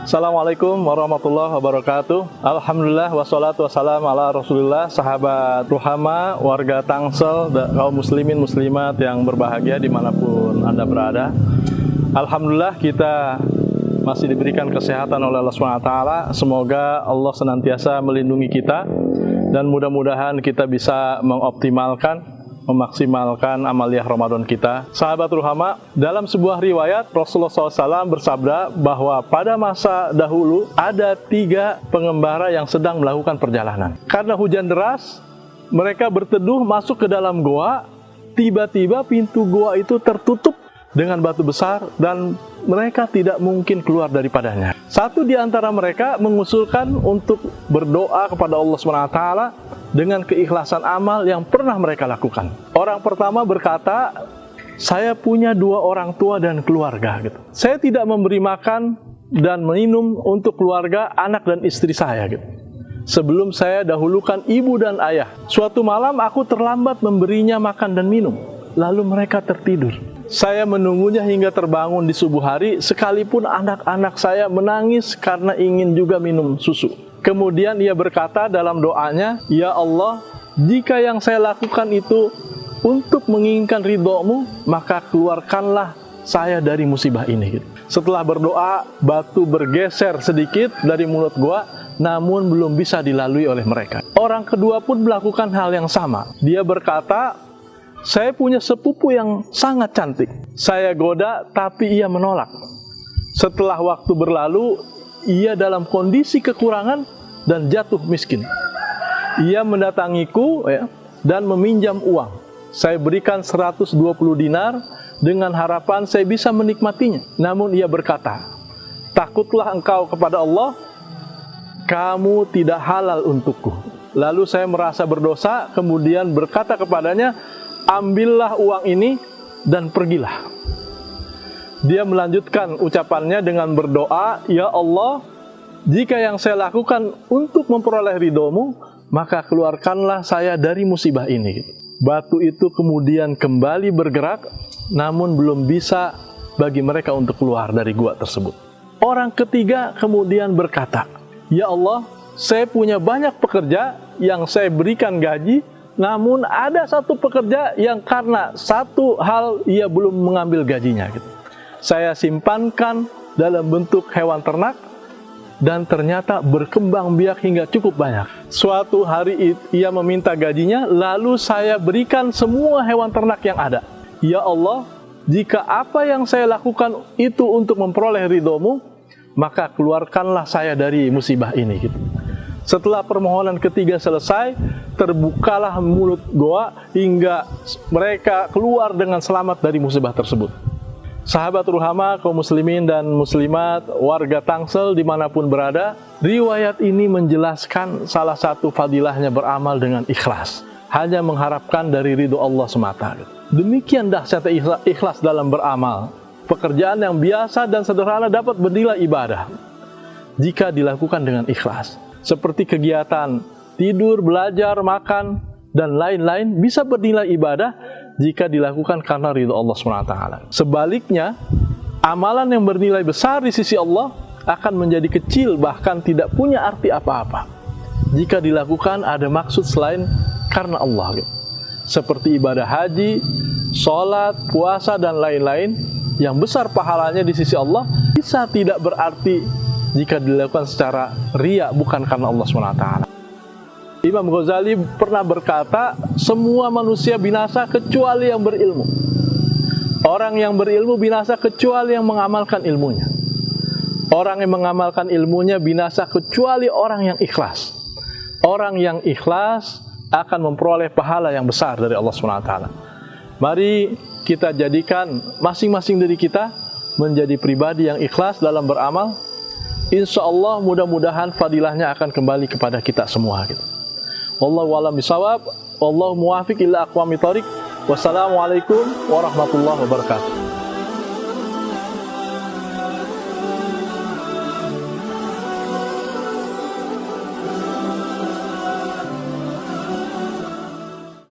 Assalamualaikum warahmatullahi wabarakatuh. Alhamdulillah wassalatu wassalamu ala rasulillah. Sahabat Ruhama, warga Tangsel, kaum muslimin muslimat yang berbahagia dimanapun Anda berada. Alhamdulillah kita masih diberikan kesehatan oleh Allah SWT. Semoga Allah senantiasa melindungi kita dan mudah-mudahan kita bisa memaksimalkan amaliyah Ramadan kita. Sahabat Ruhama, dalam sebuah riwayat Rasulullah SAW bersabda bahwa pada masa dahulu ada 3 pengembara yang sedang melakukan perjalanan. Karena hujan deras, mereka berteduh masuk ke dalam goa. Tiba-tiba pintu goa itu tertutup dengan batu besar dan mereka tidak mungkin keluar daripadanya. Satu di antara mereka mengusulkan untuk berdoa kepada Allah SWT dengan keikhlasan amal yang pernah mereka lakukan. Orang pertama berkata, saya punya 2 orang tua dan keluarga. Saya tidak memberi makan dan minum untuk keluarga, anak dan istri saya. Sebelum saya dahulukan ibu dan ayah. Suatu malam aku terlambat memberinya makan dan minum. Lalu mereka tertidur. Saya menunggunya hingga terbangun di subuh hari, sekalipun anak-anak saya menangis karena ingin juga minum susu. Kemudian ia berkata dalam doanya, ya Allah, jika yang saya lakukan itu untuk menginginkan ridho-Mu, maka keluarkanlah saya dari musibah ini. Setelah berdoa, batu bergeser sedikit dari mulut gua, namun belum bisa dilalui oleh mereka. Orang kedua pun melakukan hal yang sama. Dia berkata, saya punya sepupu yang sangat cantik. Saya goda, tapi ia menolak. Setelah waktu berlalu, ia dalam kondisi kekurangan dan jatuh miskin. Ia mendatangiku dan meminjam uang. Saya berikan 120 dinar dengan harapan saya bisa menikmatinya. Namun ia berkata, takutlah engkau kepada Allah, kamu tidak halal untukku. Lalu saya merasa berdosa, kemudian berkata kepadanya, ambillah uang ini dan pergilah. Dia melanjutkan ucapannya dengan berdoa, ya Allah, jika yang saya lakukan untuk memperoleh ridho-Mu, maka keluarkanlah saya dari musibah ini. Batu itu kemudian kembali bergerak, namun belum bisa bagi mereka untuk keluar dari gua tersebut. Orang ketiga kemudian berkata, ya Allah, saya punya banyak pekerja yang saya berikan gaji, namun ada satu pekerja yang karena satu hal ia belum mengambil gajinya. Saya simpankan dalam bentuk hewan ternak dan ternyata berkembang biak hingga cukup banyak. Suatu hari ia meminta gajinya, lalu saya berikan semua hewan ternak yang ada. Ya Allah, jika apa yang saya lakukan itu untuk memperoleh ridho-Mu, maka keluarkanlah saya dari musibah ini. Setelah permohonan ketiga selesai, terbukalah mulut goa hingga mereka keluar dengan selamat dari musibah tersebut. Sahabat Ruhama, kaum muslimin dan muslimat, warga Tangsel dimanapun berada, riwayat ini menjelaskan salah satu fadilahnya beramal dengan ikhlas. Hanya mengharapkan dari ridho Allah semata. Demikian dahsyatnya ikhlas dalam beramal. Pekerjaan yang biasa dan sederhana dapat bernilai ibadah jika dilakukan dengan ikhlas. Seperti kegiatan tidur, belajar, makan, dan lain-lain bisa bernilai ibadah jika dilakukan karena ridho Allah SWT. Sebaliknya, amalan yang bernilai besar di sisi Allah akan menjadi kecil, bahkan tidak punya arti apa-apa jika dilakukan ada maksud selain karena Allah. Seperti ibadah haji, sholat, puasa, dan lain-lain yang besar pahalanya di sisi Allah bisa tidak berarti jika dilakukan secara riya, bukan karena Allah SWT. Imam Ghazali pernah berkata, semua manusia binasa kecuali yang berilmu. Orang yang berilmu binasa kecuali yang mengamalkan ilmunya. Orang yang mengamalkan ilmunya binasa kecuali orang yang ikhlas. Orang yang ikhlas akan memperoleh pahala yang besar dari Allah SWT. Mari kita jadikan masing-masing dari kita menjadi pribadi yang ikhlas dalam beramal. Insya Allah mudah-mudahan fadilahnya akan kembali kepada kita semua. Wallahu a'lam bishawab. Wallahu muwaffiq ila aqwamit thoriq. Wassalamualaikum warahmatullahi wabarakatuh.